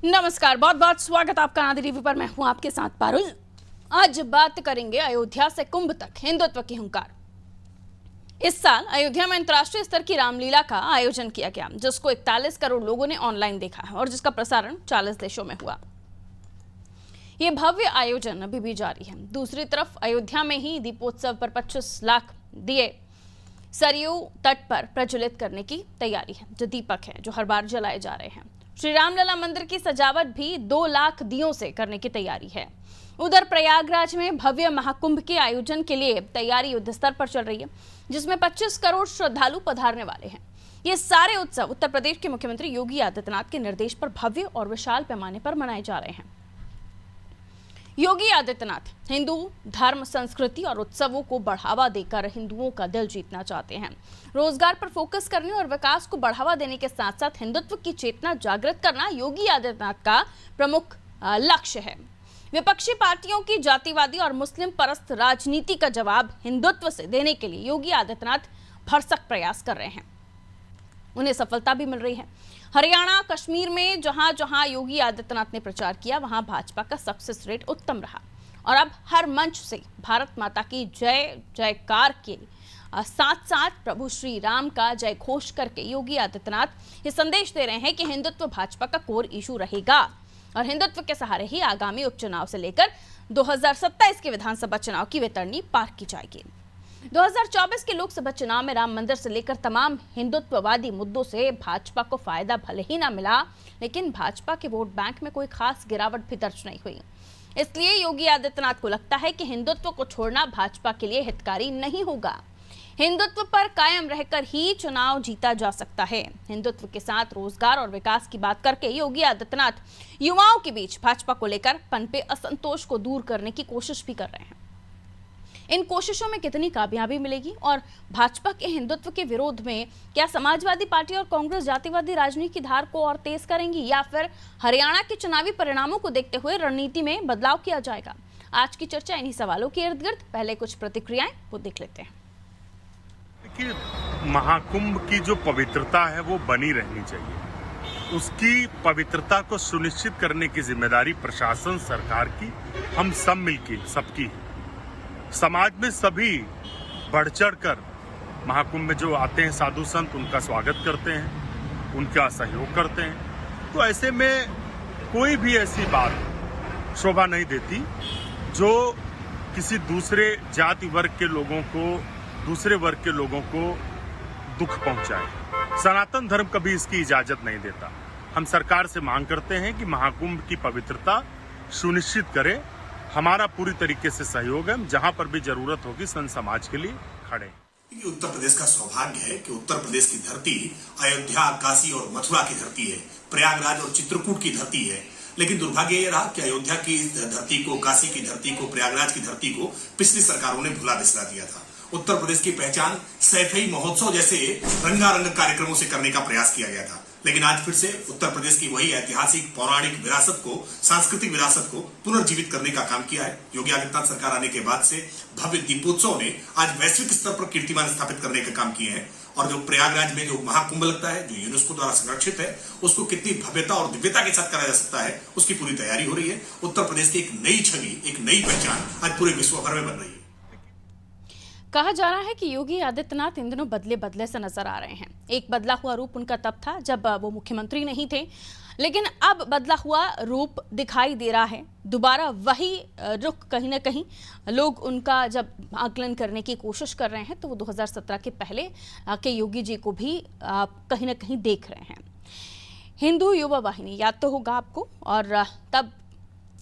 नमस्कार, बहुत बहुत स्वागत आपका आदि टीवी पर। मैं हूं आपके साथ पारुल। आज बात करेंगे अयोध्या से कुंभ तक हिंदुत्व की हुंकार। इस साल अयोध्या में अंतर्राष्ट्रीय स्तर की रामलीला का आयोजन किया गया, जिसको 41 करोड़ लोगों ने ऑनलाइन देखा है और जिसका प्रसारण 40 देशों में हुआ। ये भव्य आयोजन अभी भी जारी है। दूसरी तरफ अयोध्या में ही दीपोत्सव पर 25 लाख दिए सरयू तट पर प्रज्वलित करने की तैयारी है। जो दीपक है जो हर बार जलाए जा रहे हैं। श्री रामलला मंदिर की सजावट भी 2 लाख दियों से करने की तैयारी है। उधर प्रयागराज में भव्य महाकुंभ के आयोजन के लिए तैयारी युद्ध स्तर पर चल रही है, जिसमें 25 करोड़ श्रद्धालु पधारने वाले हैं। ये सारे उत्सव उत्तर प्रदेश के मुख्यमंत्री योगी आदित्यनाथ के निर्देश पर भव्य और विशाल पैमाने पर मनाए जा रहे हैं। योगी आदित्यनाथ हिंदू धर्म, संस्कृति और उत्सवों को बढ़ावा देकर हिंदुओं का दिल जीतना चाहते हैं। रोजगार पर फोकस करने और विकास को बढ़ावा देने के साथ साथ हिंदुत्व की चेतना जागृत करना योगी आदित्यनाथ का प्रमुख लक्ष्य है। विपक्षी पार्टियों की जातिवादी और मुस्लिम परस्त राजनीति का जवाब हिंदुत्व से देने के लिए योगी आदित्यनाथ भरसक प्रयास कर रहे हैं। उन्हें सफलता भी मिल रही है। हरियाणा, कश्मीर में जहां जहां योगी आदित्यनाथ ने प्रचार किया, वहां भाजपा का सक्सेस रेट उत्तम रहा और अब हर मंच से भारत माता की जय जयकार के साथ साथ प्रभु श्री राम का जय घोष करके योगी आदित्यनाथ ये संदेश दे रहे हैं कि हिंदुत्व भाजपा का कोर इशू रहेगा और हिंदुत्व के सहारे ही आगामी उपचुनाव से लेकर 2027 के विधानसभा चुनाव की वेतरनी पार की जाएगी। 2024 के लोकसभा चुनाव में राम मंदिर से लेकर तमाम हिंदुत्ववादी मुद्दों से भाजपा को फायदा भले ही ना मिला, लेकिन भाजपा के वोट बैंक में कोई खास गिरावट भी दर्ज नहीं हुई। इसलिए योगी आदित्यनाथ को लगता है कि हिंदुत्व को छोड़ना भाजपा के लिए हितकारी नहीं होगा। हिंदुत्व पर कायम रहकर ही चुनाव जीता जा सकता है। हिंदुत्व के साथ रोजगार और विकास की बात करके योगी आदित्यनाथ युवाओं के बीच भाजपा को लेकर पनपे असंतोष को दूर करने की कोशिश भी कर रहे हैं। इन कोशिशों में कितनी कामयाबी मिलेगी और भाजपा के हिंदुत्व के विरोध में क्या समाजवादी पार्टी और कांग्रेस जातिवादी राजनीति की धार को और तेज करेंगी या फिर हरियाणा के चुनावी परिणामों को देखते हुए रणनीति में बदलाव किया जाएगा? आज की चर्चा इन्हीं सवालों के इर्द गिर्द। पहले कुछ प्रतिक्रियाएं वो देख लेते हैं। देखिए, महाकुंभ की जो पवित्रता है वो बनी रहनी चाहिए। उसकी पवित्रता को सुनिश्चित करने की जिम्मेदारी प्रशासन, सरकार की, हम सब मिलकर सबकी है। समाज में सभी बढ़ चढ़ कर महाकुंभ में जो आते हैं साधु संत, उनका स्वागत करते हैं, उनका सहयोग करते हैं। तो ऐसे में कोई भी ऐसी बात शोभा नहीं देती जो किसी दूसरे जाति वर्ग के लोगों को, दूसरे वर्ग के लोगों को दुख पहुंचाए। सनातन धर्म कभी इसकी इजाजत नहीं देता। हम सरकार से मांग करते हैं कि महाकुंभ की पवित्रता सुनिश्चित करे। हमारा पूरी तरीके से सहयोग है। जहां पर भी जरूरत होगी संत समाज के लिए खड़े। उत्तर प्रदेश का सौभाग्य है कि उत्तर प्रदेश की धरती अयोध्या, काशी और मथुरा की धरती है, प्रयागराज और चित्रकूट की धरती है। लेकिन दुर्भाग्य ये रहा कि अयोध्या की धरती को, काशी की धरती को, प्रयागराज की धरती को पिछली सरकारों ने भुला बिसरा दिया था। उत्तर प्रदेश की पहचान सैफई महोत्सव जैसे रंगारंग कार्यक्रमों से करने का प्रयास किया गया था। लेकिन आज फिर से उत्तर प्रदेश की वही ऐतिहासिक पौराणिक विरासत को, सांस्कृतिक विरासत को पुनर्जीवित करने का काम किया है। योगी आदित्यनाथ सरकार आने के बाद से भव्य दीपोत्सव ने आज वैश्विक स्तर पर कीर्तिमान स्थापित करने का काम किए हैं। और जो प्रयागराज में जो महाकुंभ लगता है, जो यूनेस्को द्वारा संरक्षित है, उसको कितनी भव्यता और दिव्यता के साथ कराया जा सकता है, उसकी पूरी तैयारी हो रही है। उत्तर प्रदेश की एक नई छवि, एक नई पहचान आज पूरे विश्व भर में बन रही है। कहा जा रहा है कि योगी आदित्यनाथ इन दिनों बदले बदले से नजर आ रहे हैं। एक बदला हुआ रूप उनका तब था जब वो मुख्यमंत्री नहीं थे, लेकिन अब बदला हुआ रूप दिखाई दे रहा है। दोबारा वही रुख कहीं ना कहीं लोग उनका जब आकलन करने की कोशिश कर रहे हैं, तो वो 2017 के पहले के योगी जी को भी कहीं ना कहीं देख रहे हैं। हिंदू युवा वाहिनी याद तो होगा आपको, और तब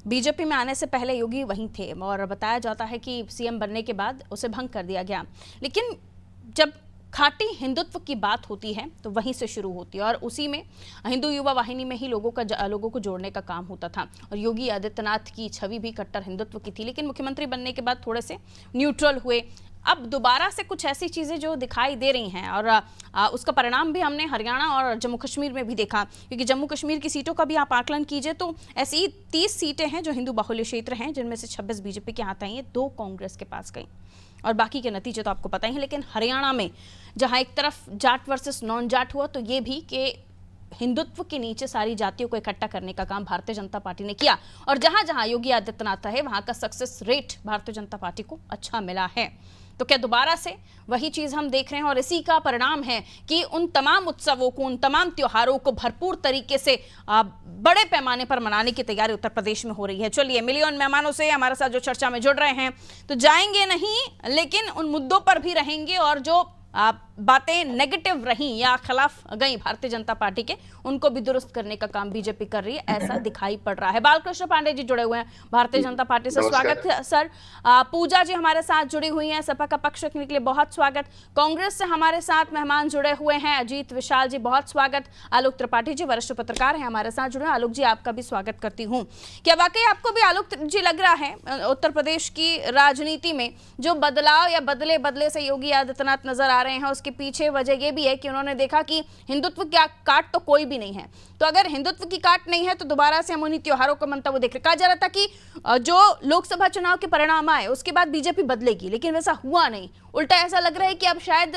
बीजेपी में आने से पहले योगी वहीं थे और बताया जाता है कि सीएम बनने के बाद उसे भंग कर दिया गया। लेकिन जब खाटी हिंदुत्व की बात होती है तो वहीं से शुरू होती है और उसी में हिंदू युवा वाहिनी में ही लोगों को जोड़ने का काम होता था। और योगी आदित्यनाथ की छवि भी कट्टर हिंदुत्व की थी, लेकिन मुख्यमंत्री बनने के बाद थोड़े से न्यूट्रल हुए। अब दोबारा से कुछ ऐसी चीज़ें जो दिखाई दे रही हैं और उसका परिणाम भी हमने हरियाणा और जम्मू कश्मीर में भी देखा, क्योंकि जम्मू कश्मीर की सीटों का भी आप आकलन कीजिए तो ऐसी 30 सीटें हैं जो हिंदू बाहुल्य क्षेत्र हैं, जिनमें से 26 बीजेपी के हाथ आई हैं, 2 कांग्रेस के पास गई और बाकी के नतीजे तो आपको पता ही है। लेकिन हरियाणा में जहां एक तरफ जाट वर्सेस नॉन जाट हुआ, तो ये भी कि हिंदुत्व के नीचे सारी जातियों को इकट्ठा करने का काम भारतीय जनता पार्टी ने किया और जहां जहां योगी आदित्यनाथ रहे वहां का success rate Bharatiya Janata party को अच्छा मिला है। तो क्या दोबारा से वही चीज हम देख रहे हैं और इसी का परिणाम है कि उन तमाम उत्सवों को, उन तमाम त्योहारों को भरपूर तरीके से बड़े पैमाने पर मनाने की तैयारी उत्तर प्रदेश में हो रही है। चलिए मिलियन मेहमानों से हमारे साथ जो चर्चा में जुड़ रहे हैं तो जाएंगे नहीं, लेकिन उन मुद्दों पर भी रहेंगे और जो बातें नेगेटिव रही या खिलाफ गई भारतीय जनता पार्टी के, उनको भी दुरुस्त करने का काम बीजेपी कर रही है, ऐसा दिखाई पड़ रहा है। बालकृष्ण पांडे जी जुड़े हुए हैं भारतीय जनता पार्टी से, स्वागत है सर। पूजा जी हमारे साथ जुड़ी हुई हैं, सपा का पक्ष रखने के लिए बहुत स्वागत। कांग्रेस से हमारे साथ मेहमान जुड़े हुए हैं, अजीत विशाल जी बहुत स्वागत। आलोक त्रिपाठी जी वरिष्ठ पत्रकार हैं हमारे साथ जुड़े। आलोक जी आपका भी स्वागत करती हूँ। क्या वाकई आपको भी आलोक जी लग रहा है उत्तर प्रदेश की राजनीति में जो बदलाव या बदले से योगी आदित्यनाथ नजर आ रहे हैं, उसके पीछे वजह यह भी है कि उन्होंने देखा कि हिंदुत्व की काट तो कोई भी नहीं है, तो अगर हिंदुत्व की काट नहीं है तो दोबारा से हम उन्हीं त्योहारों को मनता हुआ देख रहे। कहा जा रहा था कि जो लोकसभा चुनाव के परिणाम आए उसके बाद बीजेपी बदलेगी, लेकिन वैसा हुआ नहीं। उल्टा ऐसा लग रहा है कि अब शायद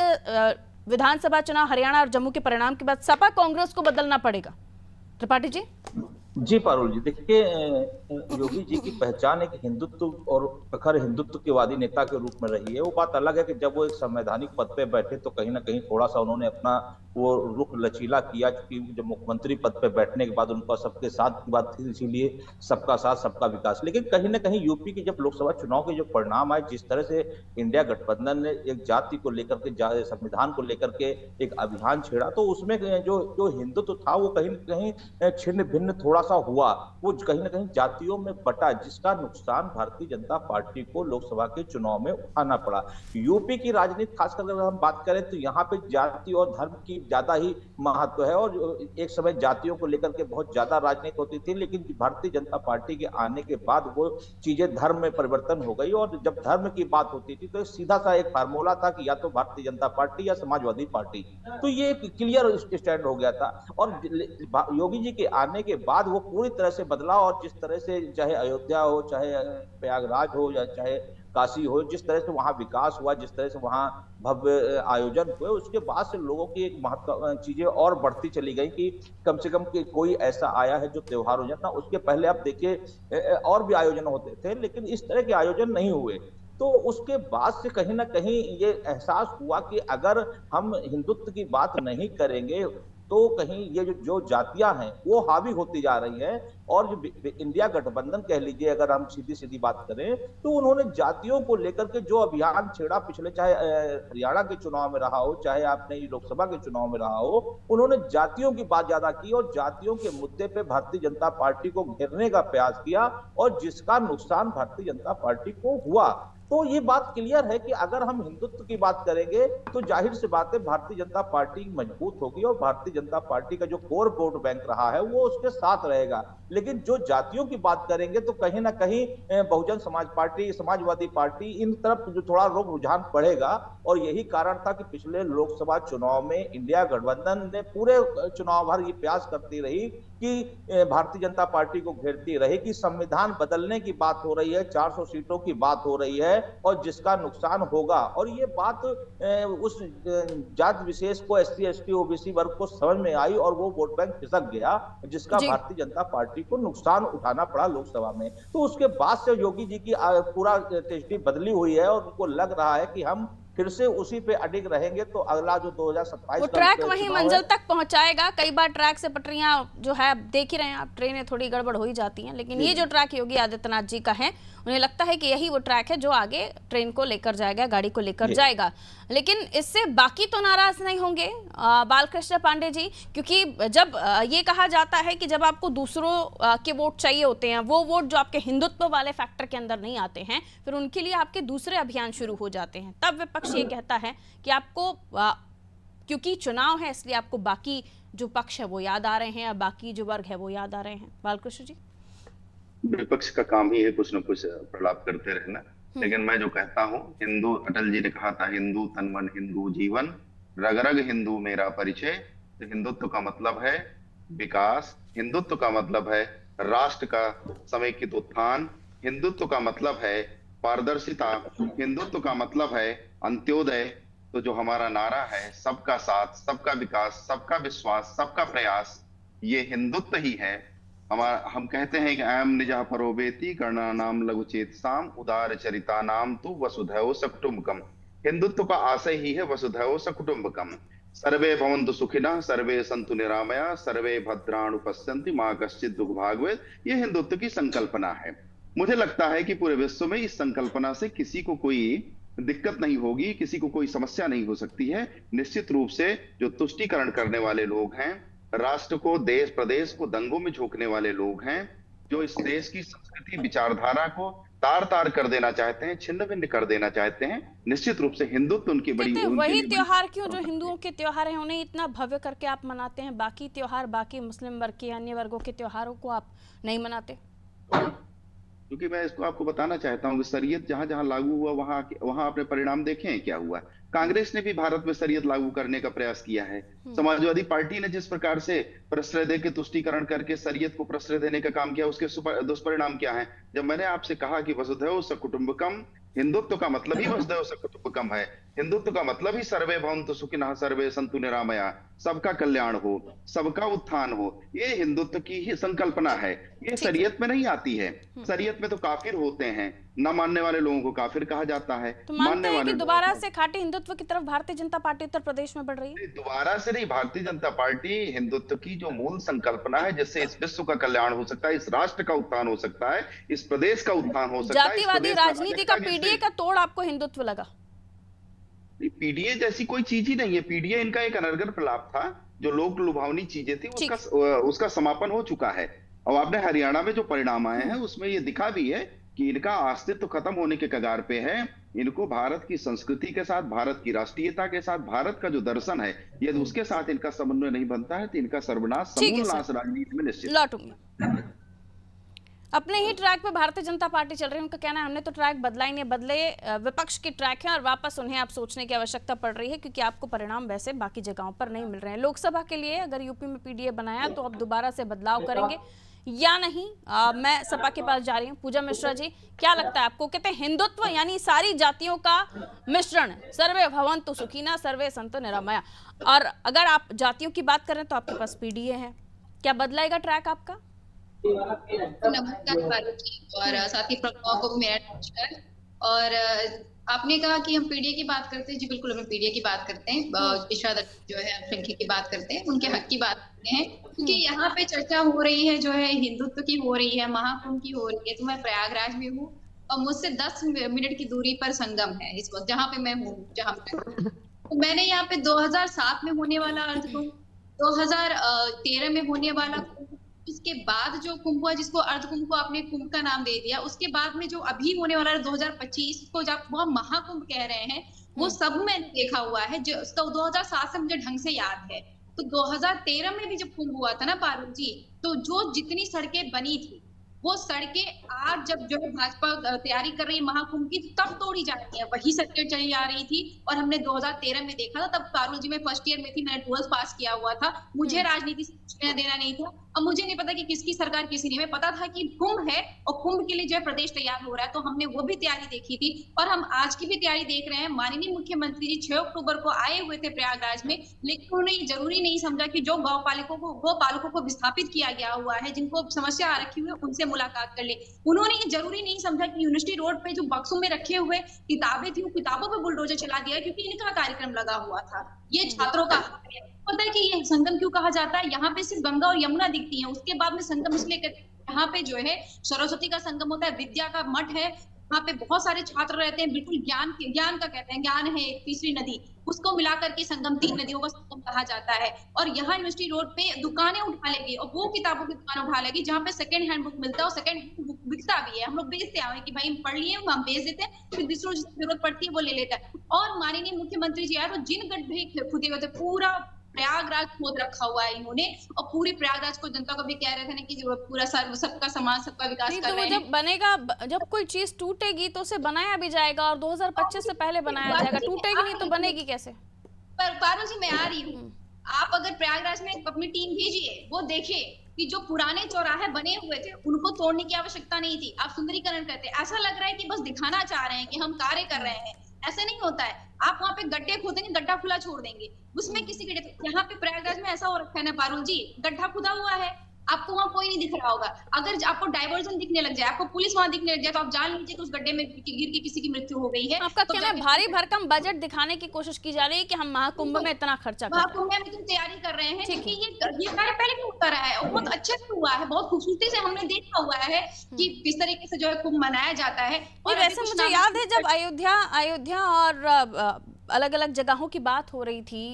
विधानसभा चुनाव हरियाणा और जम्मू के परिणाम के बाद सपा कांग्रेस को बदलना पड़ेगा। त्रिपाठी जी। जी पारुल जी, देखिए योगी जी की पहचान एक हिंदुत्व और प्रखर हिंदुत्ववादी नेता के रूप में रही है। वो बात अलग है कि जब वो एक संवैधानिक पद पे बैठे तो कहीं ना कहीं थोड़ा सा उन्होंने अपना वो रुख लचीला किया, क्योंकि जब मुख्यमंत्री पद पे बैठने के बाद उनका सबके साथ की बात थी, इसीलिए सबका साथ सबका विकास। लेकिन कहीं ना कहीं यूपी की जब लोकसभा चुनाव के जो परिणाम आए, जिस तरह से इंडिया गठबंधन ने एक जाति को लेकर के, संविधान को लेकर के एक अभियान छेड़ा, तो उसमें जो हिंदुत्व था वो कहीं ना कहीं छिन्न भिन्न थोड़ा सा हुआ, वो कहीं ना कहीं जातियों में बटा, जिसका नुकसान भारतीय जनता पार्टी को लोकसभा के चुनाव में उठाना पड़ा। यूपी की राजनीति खासकर अगर हम बात करें तो यहाँ पे जाति और धर्म की ज्यादा ही महत्व है, और एक समय जातियों को लेकर के बहुत ज्यादा राजनीति होती थी, लेकिन भारतीय जनता पार्टी के आने के बाद वो चीजें धर्म में परिवर्तन हो गई। और जब धर्म की बात होती थी तो सीधा सा एक फार्मूला था कि या तो भारतीय जनता पार्टी या समाजवादी पार्टी, तो ये क्लियर स्टैंड हो गया था। और योगी जी के आने के बाद वो पूरी तरह से बदला, और जिस तरह से चाहे अयोध्या हो, चाहे प्रयागराज हो, या चाहे काशी हो, जिस तरह से वहां विकास हुआ, जिस तरह से वहां भव्य आयोजन हुए, उसके बाद से लोगों की एक महत्व चीजें और बढ़ती चली गई कि कम से कम कोई ऐसा आया है जो त्योहार हो जाता। उसके पहले आप देखिए और भी आयोजन होते थे, लेकिन इस तरह के आयोजन नहीं हुए। तो उसके बाद से कहीं ना कहीं ये एहसास हुआ कि अगर हम हिंदुत्व की बात नहीं करेंगे तो कहीं ये जो जातियां हैं वो हावी होती जा रही हैं। और जो इंडिया गठबंधन कह लीजिए, अगर हम सीधी सीधी बात करें, तो उन्होंने जातियों को लेकर के जो अभियान छेड़ा, पिछले चाहे हरियाणा के चुनाव में रहा हो, चाहे आपने लोकसभा के चुनाव में रहा हो, उन्होंने जातियों की बात ज्यादा की और जातियों के मुद्दे पे भारतीय जनता पार्टी को घेरने का प्रयास किया, और जिसका नुकसान भारतीय जनता पार्टी को हुआ। तो ये बात क्लियर है कि अगर हम हिंदुत्व की बात करेंगे तो जाहिर सी बात है भारतीय जनता पार्टी मजबूत होगी, और भारतीय जनता पार्टी का जो कोर वोट बैंक रहा है वो उसके साथ रहेगा। लेकिन जो जातियों की बात करेंगे तो कहीं ना कहीं बहुजन समाज पार्टी, समाजवादी पार्टी, इन तरफ जो थोड़ा रुझान बढ़ेगा। और यही कारण था कि पिछले लोकसभा चुनाव में इंडिया गठबंधन ने पूरे चुनाव भर ये प्रयास करती रही कि भारतीय जनता पार्टी को घेरती रही कि संविधान बदलने की बात हो रही है, 400 सीटों की बात हो रही है, और जिसका नुकसान होगा। और ये बात उस जात विशेष को, एससी एसटी ओबीसी वर्ग को समझ में आई, और वो वोट बैंक खिसक गया, जिसका भारतीय जनता पार्टी को नुकसान उठाना पड़ा लोकसभा में। तो उसके बाद से योगी जी की पूरा दृष्टि बदली हुई है, और उनको लग रहा है कि हम फिर से उसी पे अडिग रहेंगे तो अगला जो 2027 वो ट्रैक वहीं मंजिल तक पहुंचाएगा। कई बार ट्रैक से पटरियां जो है देख ही रहे हैं आप, ट्रेनें थोड़ी गड़बड़ हो ही जाती हैं, लेकिन ये जो ट्रैक योगी आदित्यनाथ जी का है, उन्हें लगता है कि यही वो ट्रैक है जो आगे ट्रेन को लेकर जाएगा, गाड़ी को लेकर जाएगा। लेकिन इससे बाकी तो नाराज नहीं होंगे बालकृष्ण पांडे जी, क्योंकि जब ये कहा जाता है कि जब आपको दूसरों के वोट चाहिए होते हैं, वो वोट जो आपके हिंदुत्व वाले फैक्टर के अंदर नहीं आते हैं, फिर उनके लिए आपके दूसरे अभियान शुरू हो जाते हैं। तब विपक्ष ये कहता है कि आपको क्योंकि चुनाव है इसलिए आपको बाकी जो पक्ष है वो याद आ रहे हैं, या बाकी जो वर्ग है वो याद आ रहे हैं। बालकृष्ण जी। विपक्ष का काम ही है कुछ न कुछ प्रलाप करते रहना, लेकिन मैं जो कहता हूँ, हिंदू, अटल जी ने कहा था, हिंदू तन मन हिंदू जीवन, रग रग हिंदू मेरा परिचय। तो हिंदुत्व का मतलब है विकास, हिंदुत्व का मतलब है राष्ट्र का समेकित उत्थान, हिंदुत्व का मतलब है पारदर्शिता, हिंदुत्व का मतलब है अंत्योदय, तो जो हमारा नारा है, सबका साथ, सबका विकास, सबका विश्वास, सबका प्रयास, ये हिंदुत्व ही है। हम कहते हैं कि अयम निजः परोवेति गणानाम लघुचेतसाम उदार चरिता नाम तु वसुधैव सकुटुम्बकम। हिंदुत्व का आशय ही है वसुधैव सकुटुम्बकम। सर्वे भवन्तु सुखिनः, सर्वे सन्तु निरामया, सर्वे भद्राणि पश्यन्ति मा कश्चित् दुःख भाग् भवेत्। ये हिंदुत्व की संकल्पना है। मुझे लगता है कि पूरे विश्व में इस संकल्पना से किसी को कोई दिक्कत नहीं होगी, किसी को कोई समस्या नहीं हो सकती है। निश्चित रूप से जो तुष्टीकरण करने वाले लोग हैं, राष्ट्र को, देश प्रदेश को दंगों में झोंकने वाले लोग हैं, जो इस देश की संस्कृति विचारधारा को तार तार कर देना चाहते हैं, छिन्न भिन्न कर देना चाहते हैं, निश्चित रूप से हिंदुत्व उनकी बड़ी वही त्योहार क्यों जो हिंदुओं के त्योहार हैं उन्हें इतना भव्य करके आप मनाते हैं, बाकी त्योहार, बाकी मुस्लिम वर्ग के अन्य वर्गों के त्योहारों को आप नहीं मनाते? क्योंकि मैं इसको आपको बताना चाहता हूँ कि शरीयत जहां जहां लागू हुआ वहां आपने परिणाम देखे हैं क्या हुआ। कांग्रेस ने भी भारत में शरीयत लागू करने का प्रयास किया है। समाजवादी पार्टी ने जिस प्रकार से प्रश्रय दे के तुष्टीकरण करके शरीयत को प्रश्रय देने का काम किया, उसके दुष्परिणाम क्या है? जब मैंने आपसे कहा कि वसुधैव सकुटुम्बकम, हिंदुत्व का मतलब ही वसुधैव सकुटुम्बकम है। हिंदुत्व का मतलब ही सर्वे भवन्तु सुखिनः, सर्वे सन्तु निरामया, सबका कल्याण हो, सबका उत्थान हो। ये हिंदुत्व की ही संकल्पना है। ये शरीयत में नहीं आती है। शरीयत में तो काफिर होते हैं, न मानने वाले लोगों को काफिर कहा जाता है। तो मानते हैं कि दोबारा से खाटी हिंदुत्व की तरफ भारतीय जनता पार्टी उत्तर प्रदेश में बढ़ रही है? दोबारा से नहीं, भारतीय जनता पार्टी हिंदुत्व की जो मूल संकल्पना है, जिससे इस विश्व का कल्याण हो सकता है, इस राष्ट्र का उत्थान हो सकता है, इस प्रदेश का उत्थान हो सकता है। जातिवादी राजनीति का पीडीए का तोड़ आपको हिंदुत्व लगा? पीडीए जैसी कोई चीज ही नहीं है। पीडीए इनका एक अनर्गल प्रलाप था, जो लोक लुभावनी चीजें थी, उसका समापन हो चुका है। और आपने हरियाणा में जो परिणाम आए हैं उसमें ये दिखा भी है कि इनका अस्तित्व खत्म होने के कगार पे है। इनको भारत की संस्कृति के साथ, भारत की राष्ट्रीयता के साथ, भारत का जो दर्शन है, यदि उसके साथ इनका समन्वय नहीं बनता है तो इनका सर्वनाश, समूल नाश राजनीति में निश्चित। लौटूंगी। अपने ही ट्रैक पे भारतीय जनता पार्टी चल रही है। उनका कहना है हमने तो ट्रैक बदला ही नहीं, बदले विपक्ष के ट्रैक हैं और वापस उन्हें आप सोचने की आवश्यकता पड़ रही है, क्योंकि आपको परिणाम वैसे बाकी जगहों पर नहीं मिल रहे हैं। लोकसभा के लिए अगर यूपी में पीडीए बनाया तो अब दोबारा से बदलाव करेंगे या नहीं? मैं सपा के पास जा रही हूँ। पूजा मिश्रा जी, क्या लगता है आपको? कहते हैं हिंदुत्व यानी सारी जातियों का मिश्रण, सर्वे भवन्तु सुखिनः, सर्वे सन्तु निरामया। और अगर आप जातियों की बात करें तो आपके पास पीडीए है, क्या बदलाएगा ट्रैक आपका? नमस्कार बारू जी, और साथी प्रज्ञा को भी मेरा नमस्कार। और आपने कहा कि हम पीडीए की बात करते हैं। जी बिल्कुल, हम पीडीए की बात करते हैं। पिछड़ा जो है अल्पसंख्यक की बात करते हैं, उनके हक की बात करते हैं, क्योंकि यहाँ पे चर्चा हो रही है जो है हिंदुत्व की हो रही है, महाकुंभ की हो रही है। तो मैं प्रयागराज में हूँ और मुझसे 10 मिनट की दूरी पर संगम है इस वक्त, जहाँ पे मैं हूँ, जहाँ पे तो मैंने यहाँ पे 2007 में होने वाला अर्धकुंभ, 2013 में होने वाला कुंभ, उसके बाद जो कुंभ हुआ जिसको अर्धकुंभ को आपने कुंभ का नाम दे दिया, उसके बाद में जो अभी होने वाला है 2025 को जब वो महाकुंभ कह रहे हैं, वो सब मैंने देखा हुआ है। जो उसका 2007 से मुझे ढंग से याद है। तो 2013 में भी जब कुंभ हुआ था ना पारुल जी, तो जो जितनी सड़कें बनी थी वो सड़कें आज जब जो भाजपा तैयारी कर रही है महाकुंभ की, तब तोड़ी जा रही है, वही सड़कें चली आ रही थी। और हमने 2013 में देखा था, तब पारुल जी मैं फर्स्ट ईयर में थी, मैंने 12th पास किया हुआ था, मुझे राजनीति से देना नहीं था। अब मुझे नहीं पता कि किसकी सरकार किसी नहीं, पता था कि कुंभ है और कुंभ के लिए जो है प्रदेश तैयार हो रहा है, तो हमने वो भी तैयारी देखी थी। और हम आज की भी तैयारी देख रहे हैं। माननीय मुख्यमंत्री जी 6 अक्टूबर को आए हुए थे प्रयागराज में, लेकिन उन्होंने ये जरूरी नहीं समझा कि जो गौपालकों को विस्थापित किया गया हुआ है, जिनको समस्या आ रखी हुई है, उनसे मुलाकात कर ले। उन्होंने ये जरूरी नहीं समझा कि यूनिवर्सिटी रोड पे जो बक्सों में रखे हुए किताबें थी, वो किताबों पे बुलडोजर चला दिया, क्योंकि इनका कार्यक्रम लगा हुआ था। ये छात्रों का पता है कि ये संगम क्यों कहा जाता है? यहाँ पे सिर्फ गंगा और यमुना दिखती हैं, उसके बाद में संगम इसलिए कहते हैं, यहाँ पे जो है सरस्वती का संगम होता है, विद्या का मठ है, वहाँ पे बहुत सारे छात्र रहते हैं, बिल्कुल ज्ञान का कहते हैं, ज्ञान है एक तीसरी नदी, उसको मिलाकर के संगम 3 नदियों का संगम कहा जाता है। और यहाँ यूनिवर्सिटी रोड पे दुकानें उठा लेगी और वो किताबों की दुकान उठा लेगी जहाँ पे सेकंड हैंड बुक मिलता है, और सेकंड हैंड बुक बिकता भी है। हम लोग बेचते हैं कि भाई हम पढ़ लिए, हम बेच देते हैं, फिर दूसरों को जरूरत पड़ती है वो ले लेता है। और माननीय मुख्यमंत्री जी आए तो जिन गड्ढे खुदे हुए थे, पूरा प्रयागराज खोद रखा हुआ है इन्होंने, और पूरी प्रयागराज को जनता को भी कह रहे थे ना कि पूरा सबका समाज, सबका विकास कर रहे हैं। जब बनेगा, जब कोई चीज टूटेगी तो उसे बनाया भी जाएगा, और 2025 से पहले बनाया जाएगा। टूटेगी नहीं तो बनेगी कैसे? पर पारुल जी मैं आ रही हूँ, आप अगर प्रयागराज में अपनी टीम भेजिए, वो देखे कि जो पुराने चौराहे बने हुए थे उनको तोड़ने की आवश्यकता नहीं थी। आप सुंदरीकरण करते, ऐसा लग रहा है कि बस दिखाना चाह रहे हैं कि हम कार्य कर रहे हैं। ऐसे नहीं होता है। आप वहाँ पे गड्ढे खोदेंगे, गड्ढा खुला छोड़ देंगे, उसमें किसी गड्ढे, यहाँ पे प्रयागराज में ऐसा हो रखा है ना पारुल जी, गड्ढा खुदा हुआ है, आपको वहाँ कोई नहीं दिख रहा होगा। अगर आपको डाइवर्जन दिखने लग जाए, आपको पुलिस वहां दिखने लग जाए, तो आप जान लीजिए कि उस गड्ढे में गिर के किसी की मृत्यु हो गई है। आपका तो कहना है भारी भरकम बजट दिखाने की कोशिश की जा रही है कि हम महाकुंभ में इतना खर्चा कर रहे हैं। महाकुंभ में तो तैयारी कर रहे हैं, ठीक क्योंकि ये कार्य पहले भी होता रहा है और बहुत अच्छे से हुआ है, बहुत खूबसूरती से हमने देखा हुआ है कि किस तरीके से जो है कुंभ मनाया जाता है। और वैसे मुझे याद है जब अयोध्या और अलग अलग जगहों की बात हो रही थी,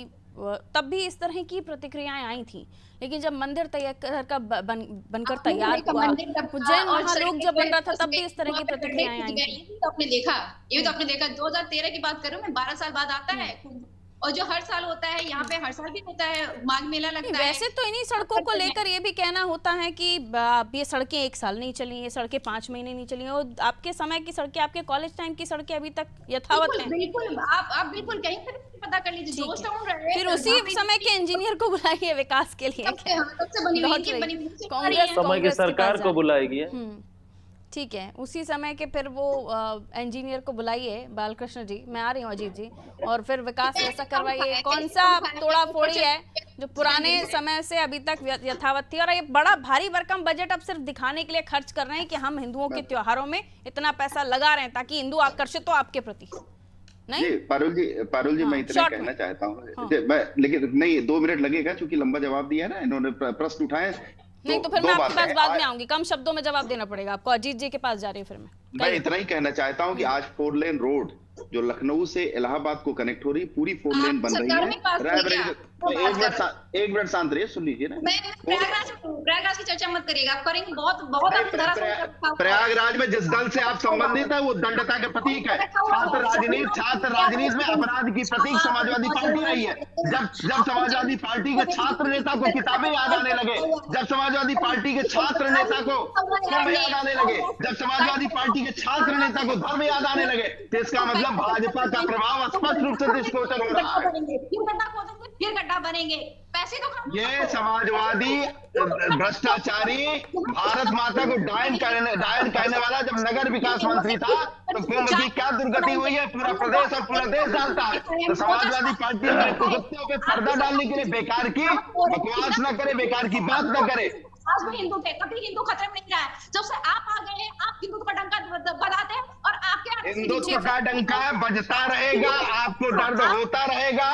तब भी इस तरह की प्रतिक्रियाएं आई थी, लेकिन जब मंदिर तैयार का बनकर तैयार हुआ, उज्जैन महालोक जब बन रहा था, तब भी इस तरह की प्रतिक्रियाएं आई थी। ये भी तो आपने देखा 2013 की बात करूं मैं, 12 साल बाद आता है कुंभ, और जो हर साल होता है यहाँ पे, हर साल भी होता है, माघ मेला लगता है। वैसे तो इन्हीं सड़कों को लेकर ये भी कहना होता है कि ये सड़कें 1 साल नहीं चली, ये सड़कें 5 महीने नहीं चली, और आपके समय की सड़कें, आपके कॉलेज टाइम की सड़कें अभी तक यथावत हैं। बिल्कुल, आप बिल्कुल कहीं पर पता कर लीजिए, जो टाउन रहे, फिर उसी समय के इंजीनियर को बुलाइए विकास के लिए। सबसे बनी हुई समय की सरकार को बुलाएगी। ठीक है, उसी समय के फिर वो इंजीनियर को बुलाइए, बालकृष्ण जी, मैं आ रही हूँ अजीत जी, और फिर विकास ऐसा करवाइए। कौन सा तोड़ा फोड़ी है जो पुराने समय से अभी तक यथावत थी, और ये बड़ा भारी भरकम बजट अब सिर्फ दिखाने के लिए खर्च कर रहे हैं कि हम हिंदुओं के त्योहारों में इतना पैसा लगा रहे हैं ताकि हिंदू आकर्षित हो आपके प्रति। नहीं पारुल जी मैं इतना कहना चाहता हूँ, लेकिन नहीं 2 मिनट लगेगा, क्योंकि लंबा जवाब दिया ना इन्होंने, प्रश्न उठाए। नहीं तो फिर मैं आपके पास बाद में आऊंगी, कम शब्दों में जवाब देना पड़ेगा आपको। अजीत जी के पास जा रही हूँ फिर मैं इतना ही कहना चाहता हूँ कि आज 4 लेन रोड जो लखनऊ से इलाहाबाद को कनेक्ट हो रही, पूरी 4 लेन बन रही है। एक मिनट शांत रहिए, सुन लीजिए ना। प्रयागराज की चर्चा मत करिएगा, आप करेंगे बहुत प्रयागराज में जिस दल से आप संबंधित है वो दंडता के प्रतीक है। छात्र राजनीति में अपराध की प्रतीक समाजवादी पार्टी रही है। जब समाजवादी पार्टी के छात्र नेता को किताबें याद आने लगे, जब समाजवादी पार्टी के छात्र नेता को कुंभ याद आने लगे, जब समाजवादी पार्टी के छात्र नेता को धर्म याद आने लगे, तो इसका मतलब भाजपा का प्रभाव स्पष्ट रूप से दृष्टिगोचर हो रहा है। फिर गड्ढा बनेंगे, पैसे तो ये समाजवादी भ्रष्टाचारी भारत माता को डायन कहने वाला जब नगर विकास मंत्री था, तो कुंभ की क्या दुर्गति हुई है पूरा प्रदेश और पूरा देश जानता है। तो समाजवादी पार्टी अपने कुत्तों पे पर्दा डालने के लिए बेकार की बकवास न करे, बेकार की बात न करे। आज भी हिंदू थे, कभी हिंदू खत्म नहीं रहा है। जब से आप आ गए हैं, आप हिंदू का डंका बजाते हैं, और आपके हिंदुत्व का डंका बजता रहेगा, आपको दर्द होता रहेगा।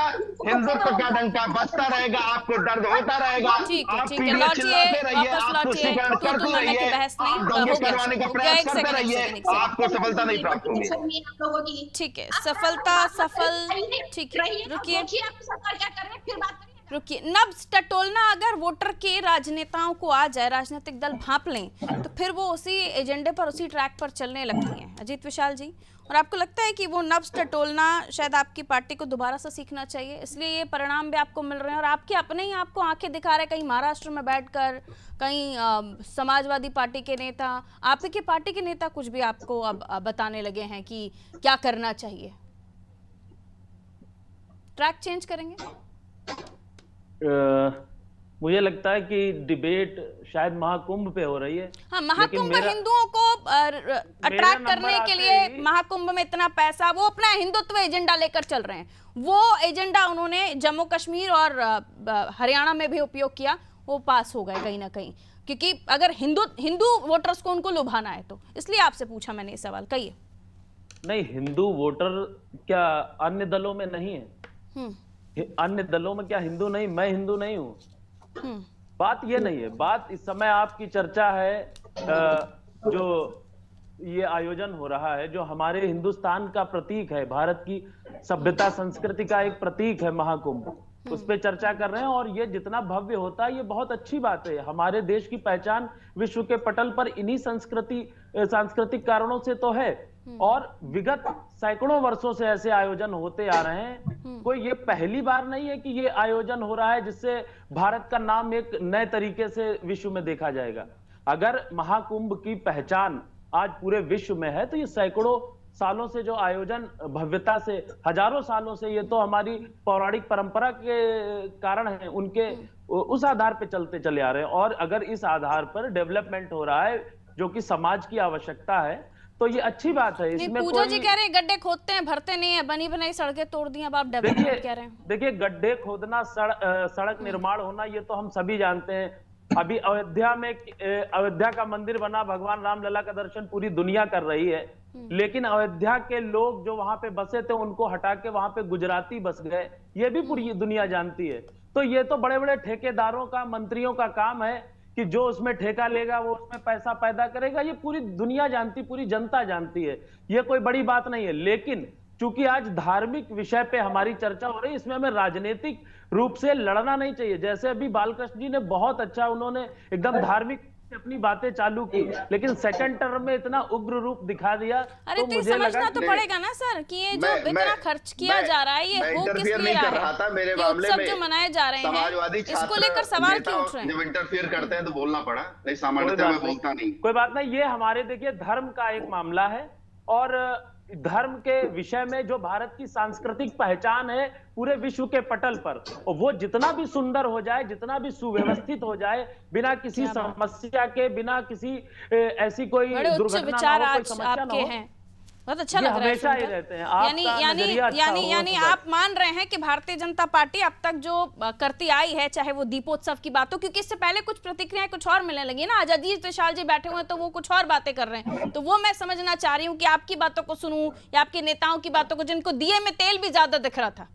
हिंदुत्व का डंका बजता रहेगा, आपको दर्द होता रहेगा। आप पीढ़ी चिल्लाते रहिए, आप तुष्टीकरण करते रहिए, आप दंगे करवाने का प्रयास करते रहिए, आपको सफलता नहीं प्राप्त होगी। ठीक है, सफलता सफल, ठीक है, रुकिए सरकार क्या कर रहे हैं, फिर बात करिए। रुकिए, नब्ज टटोलना अगर वोटर के राजनेताओं को आ जाए, राजनीतिक दल भांप लें, तो फिर वो उसी एजेंडे पर, उसी ट्रैक पर चलने लगती हैं। अजीत विशाल जी, और आपको लगता है कि वो नब्ज टटोलना शायद आपकी पार्टी को दोबारा से सीखना चाहिए, इसलिए ये परिणाम भी आपको मिल रहे हैं, और आपके अपने ही आपको आंखें दिखा रहे हैं, कहीं महाराष्ट्र में बैठकर, कहीं समाजवादी पार्टी के नेता, आपकी पार्टी के नेता कुछ भी आपको अब बताने लगे हैं कि क्या करना चाहिए। ट्रैक चेंज करेंगे? मुझे लगता है कि डिबेट शायद महाकुंभ पे हो रही है। हाँ, महाकुंभ हिंदुओं को अट्रैक्ट करने के लिए, महाकुंभ में इतना पैसा, वो अपना हिंदुत्व एजेंडा लेकर चल रहे हैं। वो एजेंडा उन्होंने जम्मू कश्मीर और हरियाणा में भी उपयोग किया, वो पास हो गए कहीं ना कहीं, क्योंकि अगर हिंदू वोटर्स को उनको लुभाना है, तो इसलिए आपसे पूछा मैंने ये सवाल। कहिए। नहीं, हिंदू वोटर क्या अन्य दलों में नहीं है? अन्य दलों में क्या हिंदू नहीं? मैं हिंदू नहीं हूं। बात ये नहीं है, बात इस समय आपकी चर्चा है जो ये आयोजन हो रहा है, जो हमारे हिंदुस्तान का प्रतीक है, भारत की सभ्यता संस्कृति का एक प्रतीक है महाकुंभ, उस पे चर्चा कर रहे हैं। और ये जितना भव्य होता है, ये बहुत अच्छी बात है। हमारे देश की पहचान विश्व के पटल पर इन्हीं सांस्कृतिक कारणों से तो है, और विगत सैकड़ों वर्षों से ऐसे आयोजन होते आ रहे हैं। कोई ये पहली बार नहीं है कि ये आयोजन हो रहा है जिससे भारत का नाम एक नए तरीके से विश्व में देखा जाएगा। अगर महाकुंभ की पहचान आज पूरे विश्व में है, तो ये सैकड़ों सालों से जो आयोजन भव्यता से, हजारों सालों से, ये तो हमारी पौराणिक परंपरा के कारण है, उनके उस आधार पे चलते चले आ रहे हैं। और अगर इस आधार पर डेवलपमेंट हो रहा है जो कि समाज की आवश्यकता है, तो ये अच्छी बात है। नहीं, इसमें पूजा जी कह रहे हैं गड्ढे खोदते हैं, भरते नहीं है, बनी बनाई सड़कें तोड़ दी, अब आप डेवलपमेंट कह रहे हैं। देखिए गड्ढे खोदना, सड़क निर्माण होना, ये तो हम सभी जानते हैं। अभी अयोध्या का मंदिर बना, भगवान रामलला का दर्शन पूरी दुनिया कर रही है, लेकिन अयोध्या के लोग जो वहां पे बसे थे उनको हटा के वहां पे गुजराती बस गए, ये भी पूरी दुनिया जानती है। तो ये तो बड़े बड़े ठेकेदारों का, मंत्रियों का काम है कि जो उसमें ठेका लेगा वो उसमें पैसा पैदा करेगा, ये पूरी दुनिया जानती, पूरी जनता जानती है, ये कोई बड़ी बात नहीं है। लेकिन चूंकि आज धार्मिक विषय पे हमारी चर्चा हो रही है, इसमें हमें राजनीतिक रूप से लड़ना नहीं चाहिए। जैसे अभी बालकृष्ण जी ने बहुत अच्छा, उन्होंने एकदम धार्मिक अपनी बातें चालू की, लेकिन सेकंड टर्म में इतना उग्र रूप दिखा दिया। अरे तो मुझे समझना तो पड़ेगा ना सर कि ये जो इतना खर्च किया जा रहा है, ये हो किस लिए रहा है? मेरे ये मामले उत्सव में जो मनाए जा रहे समाजवादी हैं, इसको लेकर सवाल क्यों उठ रहे हैं? जब इंटरफियर करते हैं तो बोलना पड़ा, नहीं सामान्यतः मैं बोलता नहीं। कोई बात नहीं, ये हमारे देखिए धर्म का एक मामला है, और धर्म के विषय में जो भारत की सांस्कृतिक पहचान है पूरे विश्व के पटल पर, और वो जितना भी सुंदर हो जाए, जितना भी सुव्यवस्थित हो जाए, बिना किसी समस्या के, बिना किसी ऐसी कोई दुर्घटना विचार ना हो, कोई आज समस्या ना आपके हो, हैं, बहुत अच्छा लग रहा है हमेशा ही रहते हैं। यानी आप मान रहे हैं कि भारतीय जनता पार्टी अब तक जो करती आई है, चाहे वो दीपोत्सव की बात हो, क्योंकि इससे पहले कुछ प्रतिक्रियाएं कुछ और मिलने लगी ना, आज अजीत विशाल जी बैठे हुए हैं तो वो कुछ और बातें कर रहे हैं, तो वो मैं समझना चाह रही हूँ कि आपकी बातों को सुनूं या आपके नेताओं की बातों को, जिनको दिए में तेल भी ज्यादा दिख रहा था।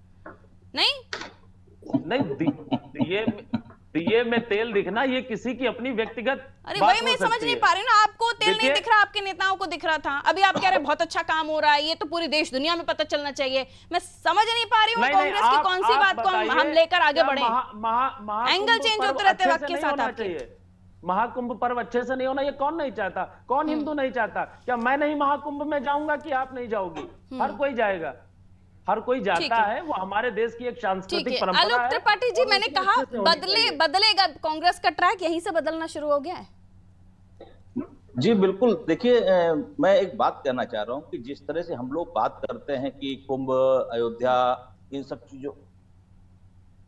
दिए में तेल दिखना ये किसी की अपनी व्यक्तिगत, अरे वही मैं समझ नहीं पा रही ना, आपको तेल नहीं दिख रहा, आपके नेताओं को दिख रहा था। अभी आप कह रहे हैं बहुत अच्छा काम हो रहा है, ये तो पूरी देश दुनिया में पता चलना चाहिए। मैं समझ नहीं पा रही हूँ कांग्रेस की कौन सी बात को हम लेकर आगे बढ़े। एंगल चेंज होते रहते वक्त के साथ आपके। महाकुंभ पर्व अच्छे से नहीं होना, ये कौन नहीं चाहता? कौन हिंदू नहीं चाहता? क्या मैं नहीं महाकुंभ में जाऊंगा कि आप नहीं जाओगी? हर कोई जाएगा, हर कोई जाता है, वो हमारे देश की एक सांस्कृतिक परंपरा है। आलोक त्रिपाठी जी, मैंने कहा बदलेगा कांग्रेस का ट्रैक, यहीं से बदलना शुरू हो गया है। जी बिल्कुल, देखिए मैं एक बात कहना चाह रहा हूँ कि जिस तरह से हम लोग बात करते हैं कि कुंभ, अयोध्या, इन सब चीजों,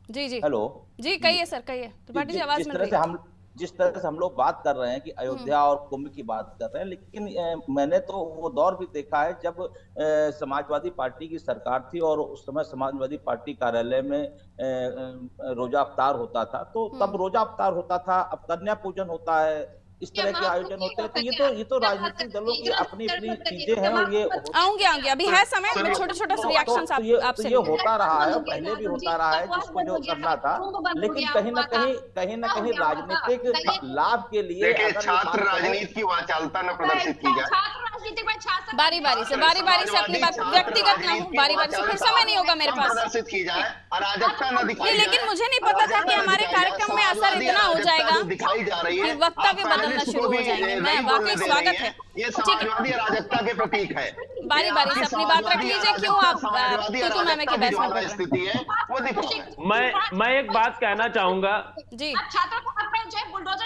जी हेलो जी कहिए सर, कहिए त्रिपाठी जी, आवाज मिल रही है। जिस तरह से हम लोग बात कर रहे हैं कि अयोध्या और कुंभ की बात कर रहे हैं, लेकिन मैंने तो वो दौर भी देखा है जब समाजवादी पार्टी की सरकार थी और उस समय समाजवादी पार्टी कार्यालय में रोजा अफ्तार होता था, तो तब रोजा अफ्तार होता था, अब कन्या पूजन होता है, इस तरह के आयोजन होते हैं। तो ये तो राजनीतिक दलों की अपनी अपनी चीजें हैं, और ये आऊंगे अभी है समय, मैं छोटे-छोटे रिएक्शंस आपसे। ये होता रहा है, पहले भी होता रहा है जिसको जो करना था, लेकिन कहीं ना कहीं राजनीतिक लाभ के लिए छात्र राजनीति की वाचालता न प्रदर्शित की जाए। बारी बारी से अपनी बात व्यक्तिगत ना हो, बारी से, फिर समय नहीं होगा मेरे पास। प्रदर्शित की जाए, अराजकता न दिखाई जाए। लेकिन मुझे नहीं पता था कि हमारे कार्यक्रम में असर इतना हो जाएगा दिखाई जा रही है, वक्तव्य बदलना शुरू हो जाएंगे। मैं वाकई स्वागत है, ये समाजवादी अराजकता के प्रतीक है। बारी से अपनी बात रख लीजिए, क्यों आप तू मैम की बहस में पड़ स्थिति है वो दिखाई। मैं एक बात कहना चाहूंगा जी,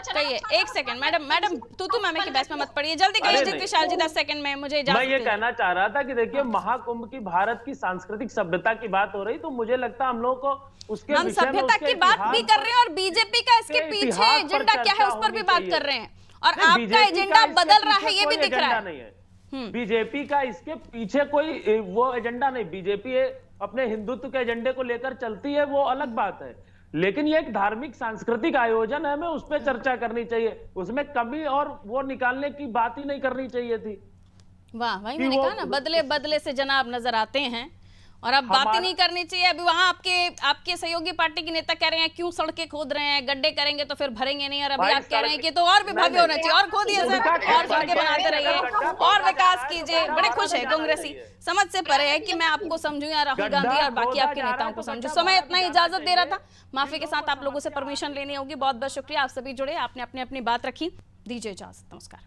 कहिए, एक सेकंड मैडम तू मैम की बहस में मत पड़िए, जल्दी कहिए अजीत विशाल जी, 10 सेकंड में मुझे इजाजत। मैं ये कहना चाह रहा था कि देखिए महाकुंभ की, भारत की सांस्कृतिक सभ्यता की बात हो रही, तो मुझे लगता है हम लोग को उसके हम सभ्यता की बात भी कर रहे हैं, और बीजेपी का इसके पीछे एजेंडा क्या है उस पर भी बात कर रहे हैं, और आपका एजेंडा बदल रहा है ये भी दिख रहा है। बीजेपी का इसके पीछे कोई वो एजेंडा नहीं, बीजेपी अपने हिंदुत्व के एजेंडे को लेकर चलती है, वो अलग बात है, लेकिन ये एक धार्मिक सांस्कृतिक आयोजन है, हमें उस पर चर्चा करनी चाहिए, उसमें कमी और वो निकालने की बात ही नहीं करनी चाहिए थी। वाह, वही मैंने कहा ना, बदले से जनाब नजर आते हैं, और अब बात ही नहीं करनी चाहिए। अभी वहां आपके सहयोगी पार्टी के नेता कह रहे हैं क्यों सड़कें खोद रहे हैं, गड्ढे करेंगे तो फिर भरेंगे नहीं, और अभी आप कह रहे हैं कि तो और भी भव्य होना चाहिए, और खोदिए सर, और सड़कें बनाते रहिए, और विकास कीजिए। बड़े खुश है कांग्रेसी, समझ से परे है कि मैं आपको समझूं या राहुल गांधी और बाकी आपके नेताओं को समझूं। समय इतना इजाजत दे रहा था, माफी के साथ आप लोगों से परमिशन लेनी होगी। बहुत बहुत शुक्रिया, आप सभी जुड़े, आपने अपनी बात रखी, दीजिए इजाजत, नमस्कार।